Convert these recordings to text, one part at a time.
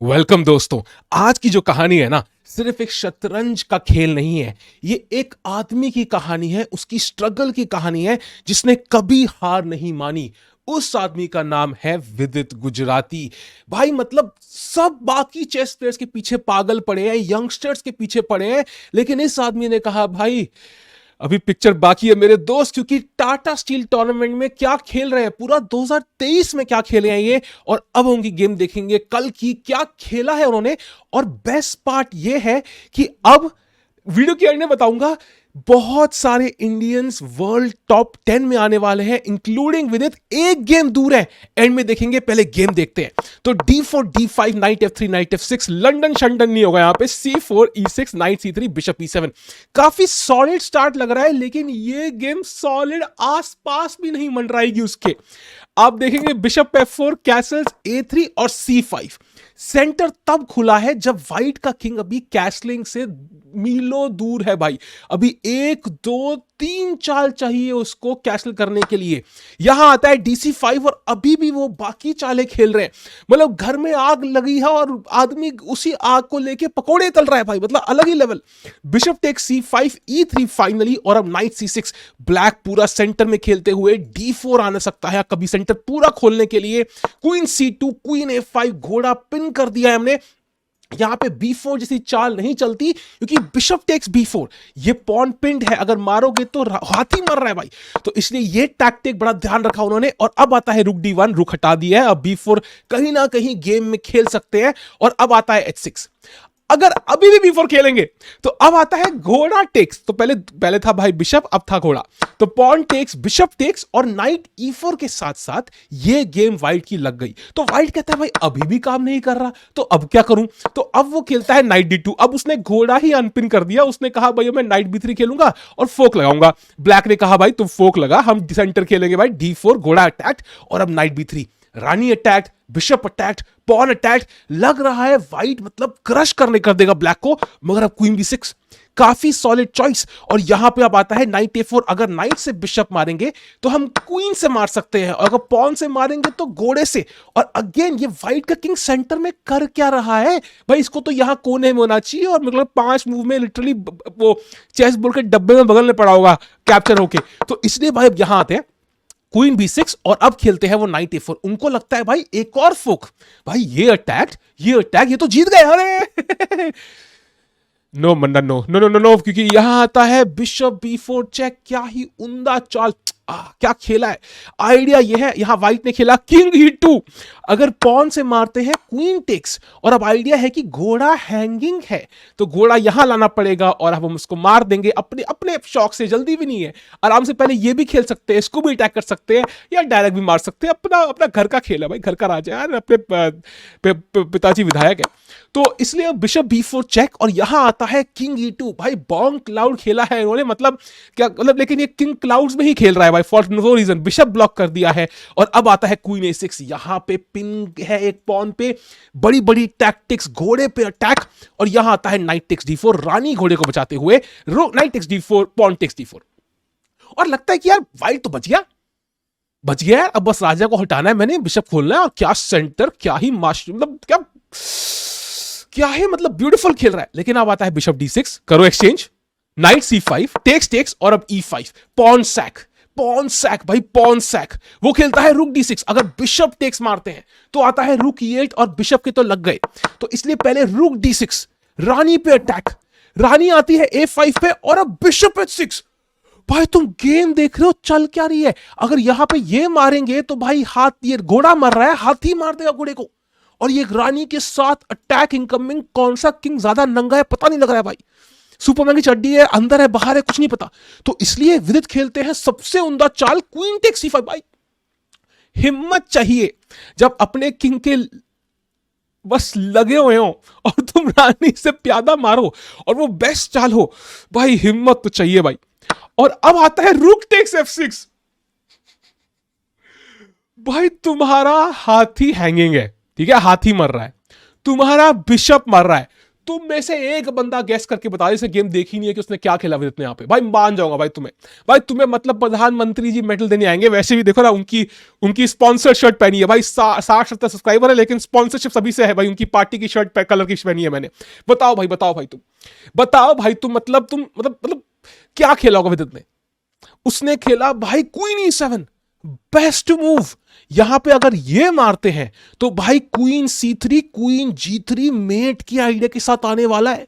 Welcome दोस्तों। आज की जो कहानी है ना, सिर्फ एक शतरंज का खेल नहीं है। ये एक आदमी की कहानी है, उसकी स्ट्रगल की कहानी है, जिसने कभी हार नहीं मानी। उस आदमी का नाम है विदित गुजराती। भाई मतलब सब बाकी चेस प्लेयर्स के पीछे पागल पड़े हैं, यंगस्टर्स के पीछे पड़े हैं, लेकिन इस आदमी ने कहा भाई अभी पिक्चर बाकी है मेरे दोस्त, क्योंकि टाटा स्टील टूर्नामेंट में क्या खेल रहे हैं, पूरा 2023 में क्या खेले हैं ये, और अब उनकी गेम देखेंगे कल की क्या खेला है उन्होंने। और बेस्ट पार्ट ये है कि अब वीडियो के एंड में बताऊंगा बहुत सारे इंडियंस वर्ल्ड टॉप 10 में आने वाले हैं, इंक्लूडिंग विदित। एक गेम दूर है, एंड में देखेंगे, पहले गेम देखते हैं। तो D4 D5 night F3 night F6, London शंडन नहीं होगा यहां पे। C4 E6 night C3 bishop E7। काफी सॉलिड स्टार्ट लग रहा है, लेकिन ये गेम सॉलिड आसपास भी नहीं मंडराएगी उसके। आप देखेंगे बिशप F4, कैसल्स A3 और C5। सेंटर तब खुला है जब व्हाइट का किंग अभी कैसलिंग से मीलों दूर है भाई। अभी 1 2 3 चाल चाहिए उसको कैसल करने के लिए। यहां आता है DC5 और अभी भी वो बाकी चालें खेल रहे हैं। मतलब घर में आग लगी है और आदमी उसी आग को लेके पकोड़े तल रहा है भाई, मतलब अलग ही लेवल। Bishop take C5 E3 finally, और अब नाइट C6। ब्लैक पूरा सेंटर में खेलते हुए D4 आने सकता है कभी सेंटर पूरा खोलने के लिए। क्वीन C2, क्वीन A5, घोड़ा पिन कर दिया है हमने। यहां पे B4 जैसी चाल नहीं चलती, क्योंकि बिशप टेक्स B4, ये पॉन पिंड है, अगर मारोगे तो हाथी मर रहा है भाई। तो इसलिए ये टैक्टिक बड़ा ध्यान रखा उन्होंने। और अब आता है रुक D1, रुक हटा दिया है, अब B4 कहीं ना कहीं गेम में खेल सकते हैं। और अब आता है H6। अगर अभी भी B4 खेलेंगे तो अब आता है घोड़ा टेक्स। तो पहले पहले था भाई बिशप, अब था घोड़ा। तो पॉन टेक्स, बिशप टेक्स और नाइट E4 के साथ साथ ये गेम व्हाइट की लग गई। तो व्हाइट कहता है भाई अभी भी काम नहीं कर रहा, तो अब क्या करूं। तो अब वो खेलता है नाइट D2। अब उसने घोड़ा ही अनपिन कर दिया। उसने कहा भाई मैं नाइट B3 खेलूंगा और फोक लगाऊंगा। ब्लैक ने कहा भाई तुम फोक लगा, हम सेंटर खेलेंगे भाई। D4, घोड़ा अटैक, और अब नाइट B3, रानी attack, bishop attack, pawn attack. लग रहा है व्हाइट मतलब क्रश करने कर देगा ब्लैक को। मगर अब क्वीन B6, काफी सॉलिड चॉइस। और यहां पे अब आता है नाइट A4। अगर नाइट से बिशप मारेंगे तो हम क्वीन से मार सकते हैं, और अगर पॉन से मारेंगे तो घोड़े से। और अगेन ये व्हाइट का किंग सेंटर में कर क्या रहा है भाई, इसको तो यहां कोने में होना चाहिए, और मतलब 5 मूव में लिटरली वो चेस बोर्ड के डब्बे में बगल में पड़ा होगा कैप्चर होके। तो इसलिए भाई अब यहां आते हैं क्वीन B6, और अब खेलते हैं वो नाइट A4। उनको लगता है भाई एक और फोक, भाई ये अटैक, ये अटैक, ये तो जीत गए। अरे नो मन्ना, no no no no no, क्योंकि यहां आता है बिशप B4 चेक। क्या ही उम्दा चाल, क्या खेला है। आइडिया यह है, यहां व्हाइट ने खेला किंग E2। अगर पॉन से मारते हैं क्वीन टेक्स, और अब आइडिया है कि घोड़ा हैंगिंग है, तो घोड़ा यहां लाना पड़ेगा, और अब हम उसको मार देंगे अपने अपने शौक से। जल्दी भी नहीं है, आराम से पहले ये भी खेल सकते हैं, इसको भी अटैक कर सकते हैं, या डायरेक्ट भी मार सकते हैं। अपना अपना घर का खेल है भाई, घर का राजा यार, अपने पिताजी विधायक है। तो इसलिए बिशप B4 चेक, और यहां आता है किंग E2। भाई बॉन्ग क्लाउड खेला है इन्होंने, मतलब क्या मतलब, लेकिन ये किंग क्लाउड्स में ही खेल रहा है भाई, for no reason. Bishop block कर दिया है, और अब आता है क्वीन A6। यहां पे पिन है एक पॉन पे, बड़ी बड़ी टैक्टिक्स, घोड़े पे अटैक। और यहां आता है नाइट टेक्स D4, रानी घोड़े को बचाते हुए। Knight takes D4, pawn takes D4। और लगता है कि यार व्हाइट तो बच गया, बच गया यार, अब बस राजा को हटाना है मैंने, बिशप खोलना है, और क्या सेंटर, क्या ही मास्टर, मतलब क्या क्या है, मतलब ब्यूटीफुल खेल रहा है। लेकिन अब आता है बिशप D6, करो exchange, night C5, takes takes, और अब E5, pawn sac, pawn sac भाई, पॉन सैक। वो खेलता है रुक D6। अगर बिशप टेक्स मारते हैं तो आता है रुक E8, और बिशप के तो लग गए। तो इसलिए पहले रुक D6, रानी पे अटैक, रानी आती है A5 पे, और अब बिशप H6। भाई तुम गेम देख रहे हो चल क्या रही है। अगर यहां पे ये मारेंगे तो भाई हाथ, ये घोड़ा मर रहा है, हाथी मार देगा घोड़े को। और ये रानी के साथ अटैक इनकमिंग, कौन सा किंग ज्यादा नंगा है पता नहीं लग रहा है भाई। सुपरमैन की चड्डी है, अंदर है बाहर है, कुछ नहीं पता। तो इसलिए विदित खेलते हैं सबसे उम्दा चाल, क्वीन टेक्स C5। भाई हिम्मत चाहिए जब अपने किंग के बस लगे हुए हो और तुम रानी से प्यादा मारो, और वो बेस्ट चाल हो, भाई हिम्मत तो चाहिए भाई। और अब आता है रुक टेक्स F6। भाई तुम्हारा हाथी हैंगिंग है, ठीक है, हाथी मर रहा है, तुम्हारा बिशप मर रहा है, तुम में से एक बंदा गैस करके बता, इसे गेम देखी नहीं है कि उसने क्या खेला विदित ने यहाँ पे, भाई मान जाऊंगा भाई तुम्हें मतलब प्रधानमंत्री जी मेडल देने आएंगे। वैसे भी देखो ना, उनकी स्पॉन्सर शर्ट पहनी है भाई, 60-70 सब्सक्राइबर है, लेकिन स्पॉन्सरशिप सभी से है भाई, उनकी पार्टी की शर्ट कलर की पहनी है मैंने। बताओ भाई तुम मतलब क्या खेला होगा विदित ने? उसने खेला भाई क्वीन E7, बेस्ट मूव। यहां पे अगर ये मारते हैं तो भाई queen C3, queen G3 mate की आइडिया के साथ आने वाला है।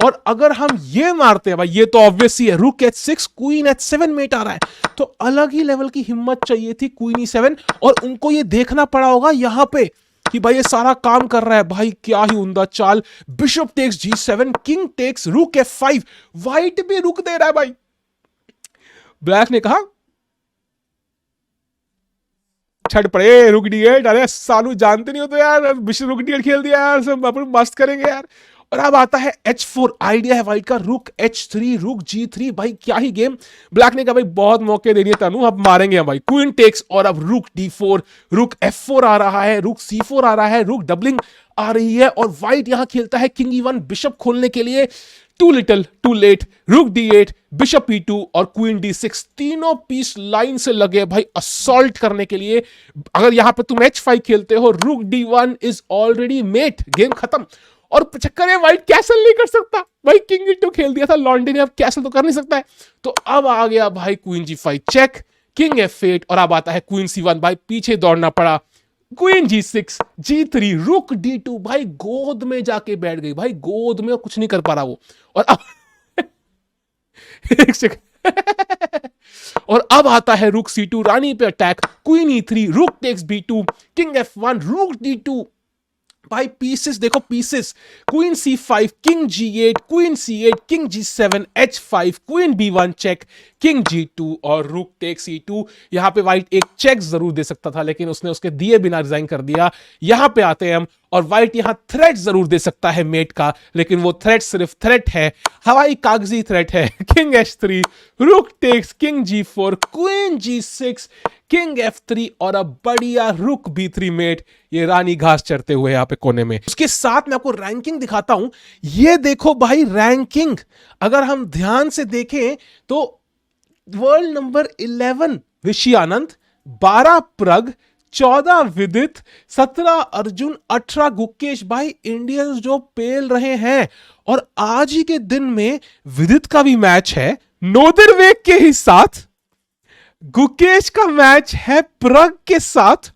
और अगर हम ये मारते हैं भाई, ये तो ऑब्वियस ही है, रुक H6, क्वीन H7 मेट आ रहा है, तो अलग ही लेवल की हिम्मत चाहिए थी क्वीन E7। और उनको ये देखना पड़ा होगा यहां पे कि भाई ये सारा काम कर रहा है। भाई क्या ही उम्दा चाल, bishop takes G7, king takes, रुक F5, व्हाइट भी रुक दे रहा है भाई। ब्लैक ने कहा छड़ पड़े, रुक D8। अरे सालू जानते नहीं हो तो यार, बिशप रुक D8 खेल दिया यार, सब अपन मस्त करेंगे यार। और अब आता है H4, आइडिया है व्हाइट का, रुक H3, रुक G3, भाई क्या ही गेम। ब्लैक ने कहा भाई बहुत मौके दे दिए तनु, अब मारेंगे हम भाई। क्वीन टेक्स और अब रुक D4, रुक F4 आ रहा है, रुक C4 आ रहा है, रुक डबलिंग आ रही है। और व्हाइट यहां खेलता है किंग E1 बिशप खोलने के लिए, टू लिटिल टू लेट, रुक D8, बिशप E2 और क्वीन D6, तीनों पीस लाइन से लगे भाई असॉल्ट करने के लिए। अगर यहां पे तुम H5 खेलते हो, रुक D1 is already met, game खत्म। और चक्कर है व्हाइट कैसल नहीं कर सकता भाई, किंग E2 खेल दिया था लॉन्डे ने, अब कैसल तो कर नहीं सकता है। तो अब आ गया भाई queen G5 check, king F8, और अब आता है क्वीन C1, भाई पीछे दौड़ना पड़ा। क्वीन G6, G3, रुक D2, भाई गोद में जाके बैठ गई भाई, गोद में, और कुछ नहीं कर पा रहा वो। और अब एक सेकंड और अब आता है रुक C2, रानी पे attack, queen E3, rook takes B2, king F1, रुक D2, भाई पीसेस देखो pieces, queen C5, king G8, queen C8, king G7, H5, queen B1 check, king G2 और रुक टेक C2। यहां पे व्हाइट एक चेक जरूर दे सकता था, लेकिन उसने उसके दिए बिना रिजाइन कर दिया। यहां पे आते हैं हम, और व्हाइट यहां थ्रेट जरूर दे सकता है मेट का, लेकिन वो थ्रेट सिर्फ थ्रेट है, हवाई कागजी थ्रेट है। King H3, rook takes, king G4, queen G6, king F3 और अब बढ़िया रुक B3 मेट, ये रानी घास चरते हुए यहां पे कोने में। उसके साथ मैं आपको रैंकिंग दिखाता हूं, ये देखो भाई रैंकिंग, अगर हम ध्यान से देखें तो वर्ल्ड नंबर 11 विशी आनंद, 12 प्रग, 14 विदित, 17 अर्जुन, 18 गुकेश। भाई इंडियंस जो पेल रहे हैं। और आज ही के दिन में विदित का भी मैच है नोदिरवेग के ही साथ, गुकेश का मैच है प्रग के साथ।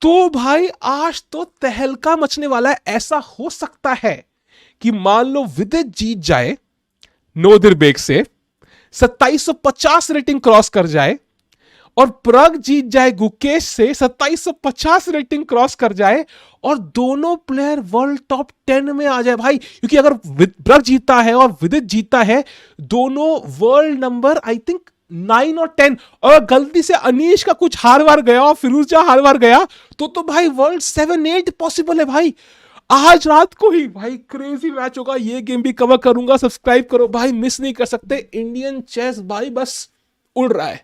तो भाई आज तो तहलका मचने वाला है। ऐसा हो सकता है कि मान लो विदित जीत जाए नोदिरबेग से, 2750 रेटिंग क्रॉस कर जाए, और प्रग जीत जाए गुकेश से, 2750 रेटिंग क्रॉस कर जाए, और दोनों प्लेयर वर्ल्ड टॉप 10 में आ जाए भाई। क्योंकि अगर प्रग जीता है और विदित जीता है, दोनों वर्ल्ड नंबर आई थिंक 9 और 10, और गलती से अनीश का कुछ हार वार गया और फिरोजा हार वार गया, तो भाई वर्ल्ड 7-8 पॉसिबल है भाई। आज रात को ही भाई क्रेजी मैच होगा, ये गेम भी कवर करूंगा। सब्सक्राइब करो भाई, मिस नहीं कर सकते। इंडियन चेस भाई बस उड़ रहा है।